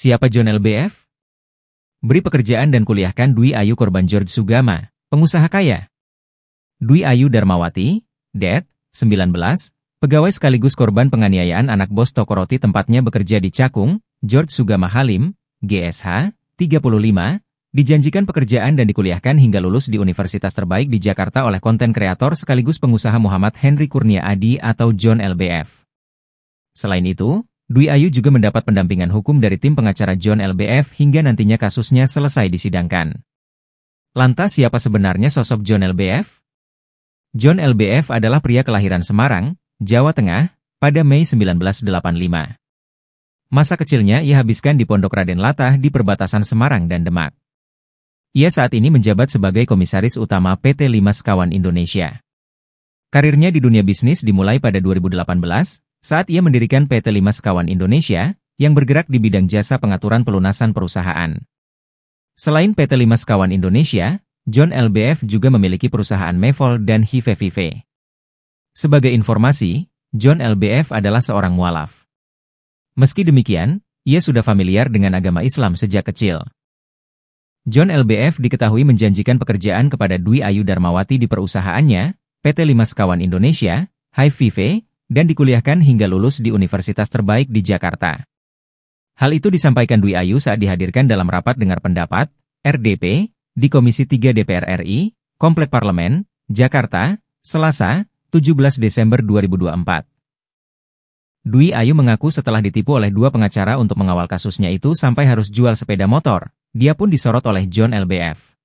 Siapa John LBF? Beri pekerjaan dan kuliahkan Dwi Ayu korban George Sugama, pengusaha kaya. Dwi Ayu Darmawati, Det. 19, pegawai sekaligus korban penganiayaan anak bos toko roti tempatnya bekerja di Cakung, George Sugama Halim, GSH, 35, dijanjikan pekerjaan dan dikuliahkan hingga lulus di universitas terbaik di Jakarta oleh konten kreator sekaligus pengusaha Muhammad Henry Kurnia Adi atau John LBF. Selain itu, Dwi Ayu juga mendapat pendampingan hukum dari tim pengacara John LBF hingga nantinya kasusnya selesai disidangkan. Lantas siapa sebenarnya sosok John LBF? John LBF adalah pria kelahiran Semarang, Jawa Tengah, pada Mei 1985. Masa kecilnya ia habiskan di Pondok Raden Latah di perbatasan Semarang dan Demak. Ia saat ini menjabat sebagai komisaris utama PT Limas Kawan Indonesia. Karirnya di dunia bisnis dimulai pada 2018, saat ia mendirikan PT Limas Kawan Indonesia, yang bergerak di bidang jasa pengaturan pelunasan perusahaan. Selain PT Limas Kawan Indonesia, John LBF juga memiliki perusahaan Mevol dan Hive. Sebagai informasi, John LBF adalah seorang mualaf. Meski demikian, ia sudah familiar dengan agama Islam sejak kecil. John LBF diketahui menjanjikan pekerjaan kepada Dwi Ayu Darmawati di perusahaannya, PT Limas Kawan Indonesia, Hive, dan dikuliahkan hingga lulus di universitas terbaik di Jakarta. Hal itu disampaikan Dwi Ayu saat dihadirkan dalam rapat dengar pendapat, RDP, di Komisi 3 DPR RI, Komplek Parlemen, Jakarta, Selasa, 17 Desember 2024. Dwi Ayu mengaku setelah ditipu oleh dua pengacara untuk mengawal kasusnya itu sampai harus jual sepeda motor, dia pun disorot oleh John LBF.